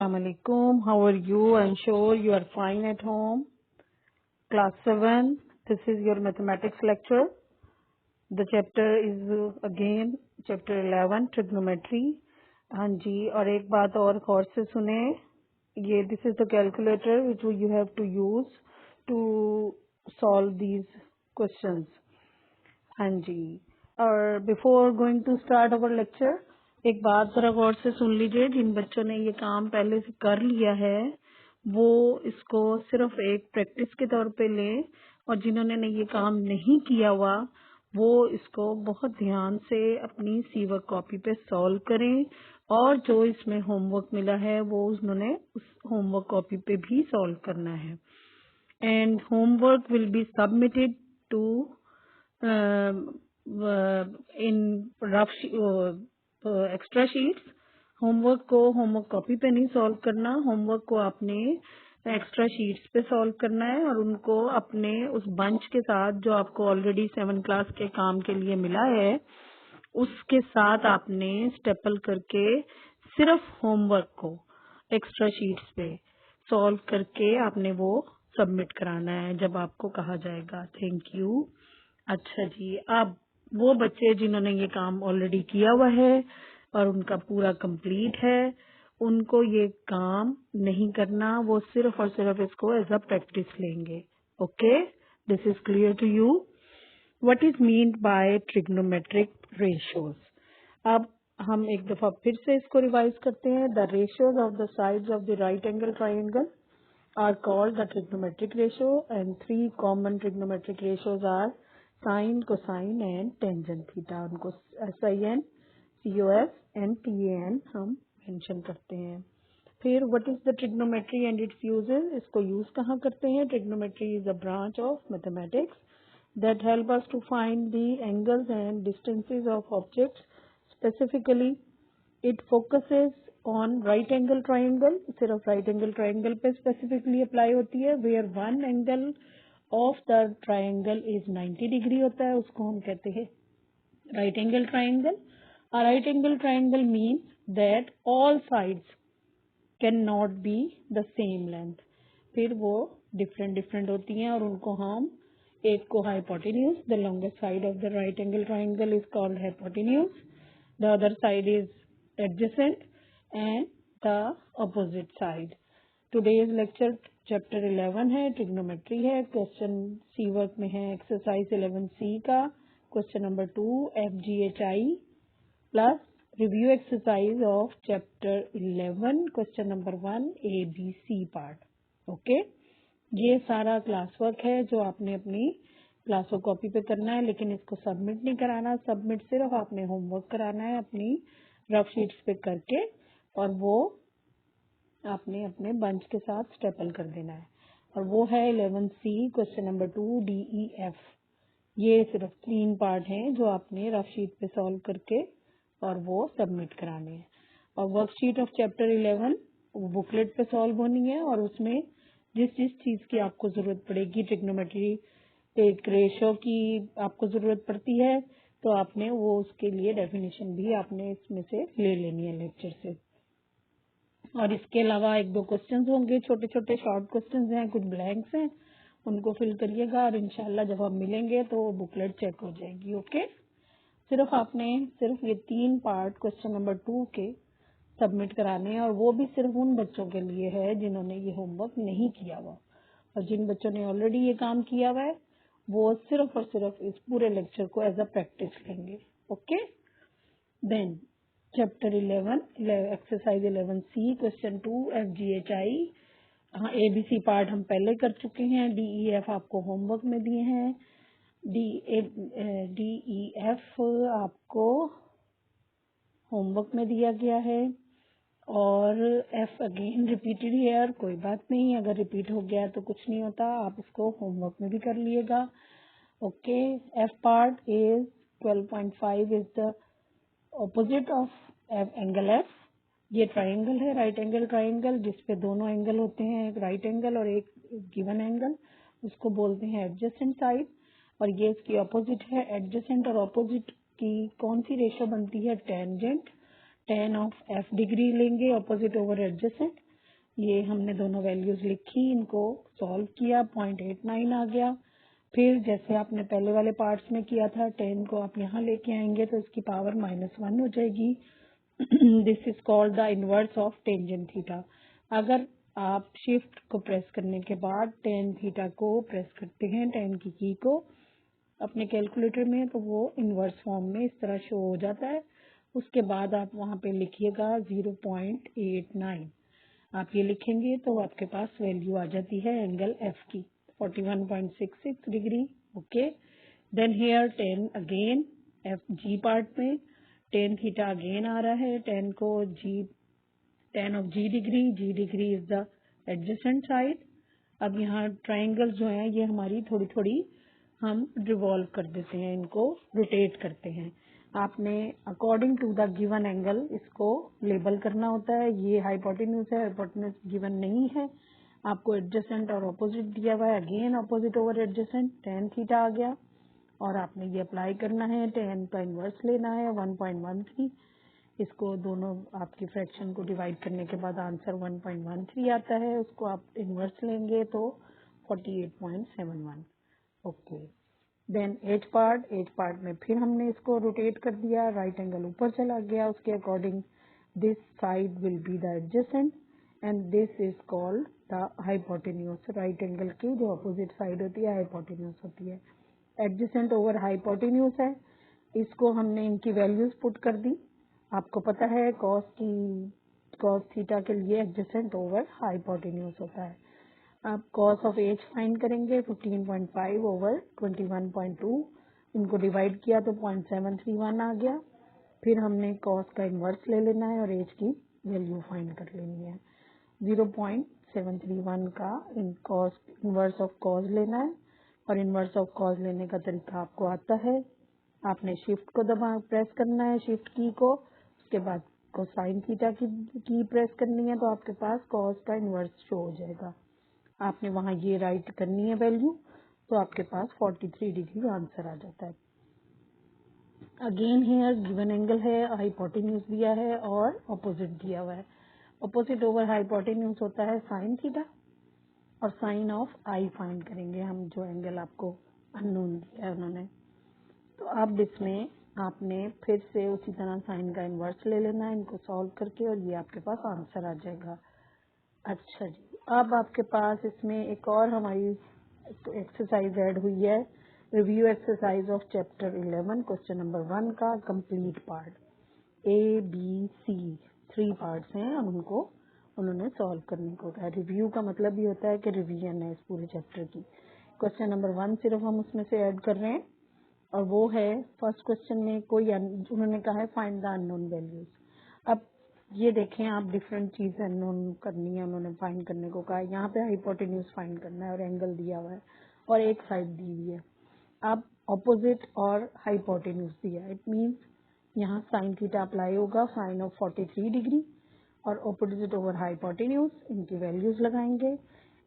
Assalamualaikum. How are you? I'm sure you are fine at home. Class 7. This is your mathematics lecture. The chapter is again chapter 11 trigonometry. हाँ जी, और एक बात और गौर से सुने, ये this is the calculator which you have to use to solve these questions. हाँ जी, और before going to start our lecture एक बात जरा गौर से सुन लीजिए। जिन बच्चों ने ये काम पहले से कर लिया है वो इसको सिर्फ एक प्रैक्टिस के तौर पे लें, और जिन्होंने ने ये काम नहीं किया हुआ वो इसको बहुत ध्यान से अपनी सीवर्क कॉपी पे सॉल्व करें, और जो इसमें होमवर्क मिला है वो उन्होंने उस होमवर्क कॉपी पे भी सॉल्व करना है। And homework will be submitted to in rough extra sheets. Homework को होमवर्क कॉपी पे नहीं सॉल्व करना, होमवर्क को आपने एक्स्ट्रा शीट्स पे सॉल्व करना है, और उनको अपने उस बंच के साथ जो आपको ऑलरेडी 7 क्लास के काम के लिए मिला है उसके साथ आपने स्टेपल करके सिर्फ होमवर्क को एक्स्ट्रा शीट्स पे सॉल्व करके आपने वो सबमिट कराना है जब आपको कहा जाएगा। Thank you. अच्छा जी, अब वो बच्चे जिन्होंने ये काम ऑलरेडी किया हुआ है और उनका पूरा कंप्लीट है, उनको ये काम नहीं करना, वो सिर्फ और सिर्फ इसको एज अ प्रैक्टिस लेंगे। Okay, this is clear to you. What is mean by trigonometric ratios. अब हम एक दफा फिर से इसको रिवाइज करते हैं। The ratios of the sides of the right angle triangle are called the trigonometric ratio, and 3 common trigonometric ratios are sine, cosine and tangent theta। उनको sin, cos and tan हम मेंशन करते हैं। फिर what is the trigonometry and its uses, इसको use कहाँ करते हैं। trigonometry is a branch of mathematics that help us to find the angles and distances of objects. Specifically it focuses on right angle triangle, सिर्फ right angle triangle पे specifically apply होती है, where one angle of the triangle is 90 degree होता है, उसको हम कहते हैं right angle triangle। A right angle triangle means that all sides cannot be the same length। फिर वो different होती हैं और उनको हम एक को hypotenuse, the longest side of the right angle triangle is called hypotenuse, the other side is adjacent and the opposite side। today's lecture chapter 11 है, trigonometry है। क्वेश्चन सी वर्क में है एक्सरसाइज 11C का question number 2 FGHI plus review exercise of chapter 11 question number 1 ABC part. Okay, ये सारा class work है जो आपने अपनी क्लास वर्क कॉपी पे करना है, लेकिन इसको सबमिट नहीं कराना। सबमिट सिर्फ आपने होमवर्क कराना है अपनी रफ शीट्स पे करके, और वो आपने अपने बंच के साथ स्टेपल कर देना है। और वो है 11C क्वेश्चन नंबर 2 DEF। ये सिर्फ 3 पार्ट हैं जो आपने रफ शीट पे सॉल्व करके और वो सबमिट कराने हैं। और वर्कशीट ऑफ चैप्टर 11 वो बुकलेट पे सॉल्व होनी है, और उसमें जिस जिस चीज की आपको जरूरत पड़ेगी, ट्रिग्नोमेट्री एक रेशो की आपको जरूरत पड़ती है तो आपने वो उसके लिए डेफिनेशन भी आपने इसमें से ले लेनी है लेक्चर से। और इसके अलावा 1-2 क्वेश्चंस होंगे, छोटे छोटे शॉर्ट क्वेश्चंस हैं, कुछ ब्लैंक्स हैं, उनको फिल करिएगा और इंशाल्लाह जब हम मिलेंगे तो बुकलेट चेक हो जाएगी। ओके, सिर्फ आपने सिर्फ ये 3 पार्ट क्वेश्चन नंबर 2 के सबमिट कराने हैं, और वो भी सिर्फ उन बच्चों के लिए है जिन्होंने ये होमवर्क नहीं किया हुआ। और जिन बच्चों ने ऑलरेडी ये काम किया हुआ है वो सिर्फ और सिर्फ इस पूरे लेक्चर को एज अ प्रैक्टिस लेंगे। Okay, then chapter 11 exercise 11C question 2 FGHI। हाँ, ABC पार्ट हम पहले कर चुके हैं। DEF आपको होमवर्क में दिए हैं। DEF आपको होमवर्क में दिया गया है, और F अगेन रिपीटेड हियर। कोई बात नहीं, अगर रिपीट हो गया तो कुछ नहीं होता, आप इसको होमवर्क में भी कर लिएगा। Okay, F part is 12.5 is the opposite of angle F। ये ट्राइंगल है, राइट एंगल ट्राइंगल, जिसपे दोनों एंगल होते हैं, एक राइट एंगल और एक गिवन एंगल, उसको बोलते हैं एडजेसेंट साइड। और ये इसकी ऑपोजिट है। एडजेसेंट और ऑपोजिट की कौन सी रेशो बनती है, tangent. tan of F degree लेंगे ऑपोजिट ओवर एडजेसेंट, ये हमने दोनों वैल्यूज लिखी, इनको सॉल्व किया, 0.89 आ गया। फिर जैसे आपने पहले वाले पार्ट्स में किया था, 10 को आप यहाँ लेके आएंगे तो इसकी पावर -1 हो जाएगी। This is called the inverse of tangent theta. अगर आप शिफ्ट को प्रेस करने के बाद टेन थीटा को प्रेस करते हैं, टेन की की को अपने कैलकुलेटर में, तो वो इनवर्स फॉर्म में इस तरह शो हो जाता है। उसके बाद आप वहाँ पे लिखिएगा 0.89। आप ये लिखेंगे तो आपके पास वैल्यू आ जाती है एंगल एफ की 41.66 degree. Okay, then here 10 again F G part में 10 थीटा अगेन आ रहा है। 10 को G 10 of G degree is the adjacent side. अब यहाँ ट्राइंगल्स जो हैं ये हमारी थोड़ी थोड़ी हम रिवॉल्व कर देते हैं, इनको रोटेट करते हैं। आपने according to the given angle इसको लेबल करना होता है। ये हाइपोटेन्यूज है, हाइपोटेन्यूज गिवन नहीं है, आपको एडजेसेंट और ऑपोजिट दिया हुआ है। Again opposite over adjacent 10 theta आ गया और आपने ये अप्लाई करना है। 10 का इनवर्स लेना है 1.13। इसको दोनों आपकी फ्रैक्शन को डिवाइड करने के बाद आंसर 1.13 आता है, उसको आप इनवर्स लेंगे तो 48.71। ओके, देन एच पार्ट में फिर हमने इसको रोटेट कर दिया, राइट एंगल ऊपर चला गया, उसके according this side will be the adjacent and this is called the hypotenuse. Right angle की जो अपोजिट साइड होती है हाइपोटेन्यूज होती है। एडजेसेंट ओवर हाइपोटेन्यूज है, इसको हमने इनकी वैल्यूज पुट कर दी। आपको पता है कॉस थीटा के लिए एडजेसेंट ओवर हाइपोटेन्यूज होता है। आप कॉस ऑफ एच फाइंड करेंगे 15.5 ओवर 21.2, इनको डिवाइड किया तो 0.731 आ गया। फिर हमने कॉस का इन्वर्स ले लेना है और एच की वैल्यू फाइंड कर लेनी है। 0.731 का इन्वर्स ऑफ कॉस लेना है और इन्वर्स ऑफ कॉस लेने का तरीका आपको आता है। आपने शिफ्ट को प्रेस करना है, शिफ्ट की को, उसके बाद कोसाइन थीटा की प्रेस करनी है तो आपके पास कॉस का इन्वर्स शो हो जाएगा। आपने वहां ये राइट करनी है वैल्यू तो आपके पास 43 डिग्री आंसर आ जाता है। अगेन हियर गिवन एंगल है, हाइपोटेन्यूज दिया है और ऑपोजिट दिया हुआ है। ऑपोजिट ओवर हाइपोटेन्यूज होता है साइन थीटा और साइन ऑफ आई फाइंड करेंगे हम, जो एंगल आपको अननोन दिया है उन्होंने। तो अब इसमें आपने फिर से उसी तरह साइन का इन्वर्स ले लेना है इनको सॉल्व करके और ये आपके पास आंसर आ जाएगा। अच्छा जी, अब आपके पास इसमें एक और हमारी एक्सरसाइज ऐड हुई है, review exercise of chapter 11 question number 1 का complete part. A B C 3 parts हैं और उनको उन्होंने सॉल्व करने को कहा। रिव्यू का मतलब ये होता है कि रिवीजन है इस पूरे चैप्टर की। क्वेश्चन नंबर 1 सिर्फ हम उसमें से ऐड कर रहे हैं और वो है फर्स्ट क्वेश्चन में कोई उन्होंने कहा है फाइंड द अननोन वैल्यूज। अब ये देखें आप, डिफरेंट चीज अननोन करनी है, उन्होंने फाइंड करने को कहा है। यहाँ पे हाइपोटेन्यूज फाइंड करना है और एंगल दिया हुआ है और एक साइड दी हुई है। अब ऑपोजिट और हाइपोटेन्यूज दिया है, इट मीन्स यहाँ साइन थीटा अप्लाई होगा, साइन ऑफ 43 डिग्री और ऑपोजिट ओवर हाइपोटेन्यूज, इनकी वैल्यूज लगाएंगे।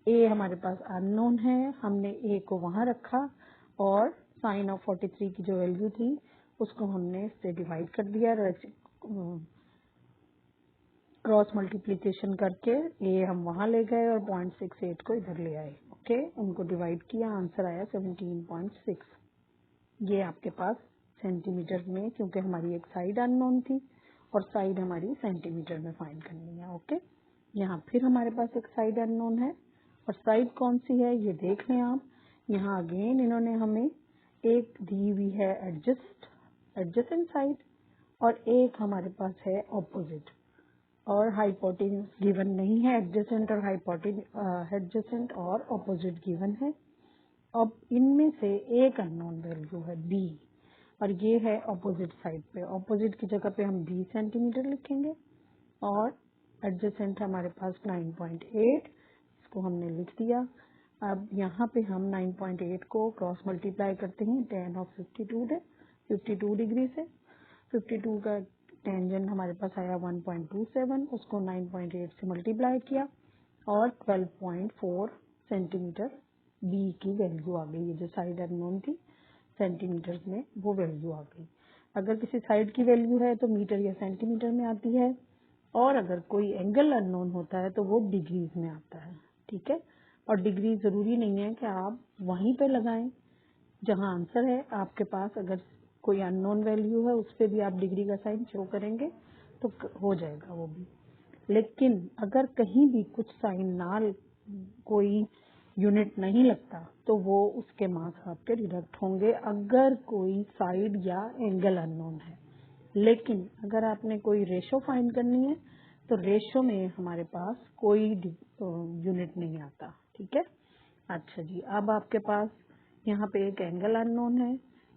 ए हमारे पास अननोन है, हमने ए को वहां रखा और साइन ऑफ 43 की जो वैल्यू थी उसको हमने इससे डिवाइड कर दिया, क्रॉस मल्टीप्लीकेशन करके ए हम वहां ले गए और 0.68 को इधर ले आए। ओके, उनको डिवाइड किया, आंसर आया 17.6। ये आपके पास सेंटीमीटर में, क्योंकि हमारी एक साइड अननोन थी और साइड हमारी सेंटीमीटर में फाइंड करनी है। ओके, यहाँ फिर हमारे पास एक साइड अननोन है और साइड कौन सी है ये देख लें आप। यहाँ अगेन इन्होंने हमें एक दी हुई है एडजेसेंट साइड और एक हमारे पास है ऑपोजिट और हाइपोटेन्यूज गिवन नहीं है। एडजेसेंट और एडजेसेंट और ऑपोजिट गिवन है। अब इनमें से एक अननोन वैल्यू है बी और ये है ऑपोजिट साइड पे। ऑपोजिट की जगह पे हम 20 सेंटीमीटर लिखेंगे और एडजेसेंट हमारे पास 9.8, इसको हमने लिख दिया। अब यहाँ पे हम 9.8 को क्रॉस मल्टीप्लाई करते हैं tan ऑफ 52 डिग्री से। 52 का टेंजेंट हमारे पास आया 1.27, उसको 9.8 से मल्टीप्लाई किया और 12.4 सेंटीमीटर बी की वैल्यू आ गई। ये जो साइड अननोन थी सेंटीमीटर में वो वैल्यू आ गई। अगर किसी साइड की वैल्यू है तो मीटर या सेंटीमीटर में आती है। और अगर कोई एंगल अननोन होता है तो वो डिग्रीज में आता है, ठीक है। और डिग्री जरूरी नहीं है कि आप वहीं पे लगाएं जहां आंसर है, आपके पास अगर कोई अननोन वैल्यू है उस पर भी आप डिग्री का साइन शो करेंगे तो हो जाएगा वो भी। लेकिन अगर कहीं भी कुछ साइन ना, कोई यूनिट नहीं लगता तो वो उसके मार्क्स आपके डिडक्ट होंगे अगर कोई साइड या एंगल अननोन है। लेकिन अगर आपने कोई रेशो फाइंड करनी है तो रेशो में हमारे पास कोई यूनिट नहीं आता, ठीक है। अच्छा जी, अब आपके पास यहाँ पे एक एंगल अननोन है।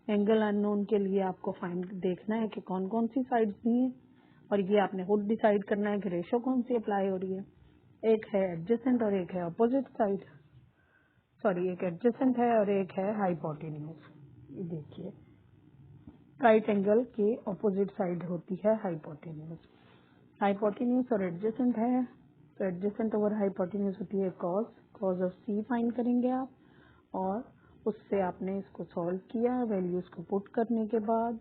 एंगल अननोन के लिए आपको फाइंड देखना है कि कौन कौन सी साइड्स दी है और ये आपने खुद डिसाइड करना है कि रेशो कौन सी अप्लाई हो रही है। एक है एडजेसेंट और एक है अपोजिट साइड, सॉरी एक एडजेसेंट है और एक है हाइपोटेन्यूज। ये देखिए राइट एंगल के ऑपोजिट साइड होती है हाइपोटेन्यूज। हाइपोटेन्यूज और एडजेसेंट है तो एडजेसेंट ओवर हाइपोटेन्यूज होती है cos, cos of C find करेंगे आप। और उससे आपने इसको सॉल्व किया, वैल्यूज को पुट करने के बाद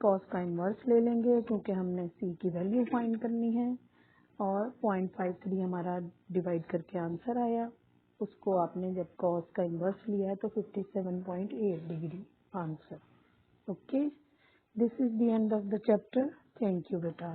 कॉस का इन्वर्स ले लेंगे क्योंकि हमने सी की वैल्यू फाइंड करनी है। और 0.53 हमारा डिवाइड करके आंसर आया, उसको आपने जब कॉस का इन्वर्स लिया है तो 57.8 degree answer. Okay, this is the end of the chapter. Thank you बेटा।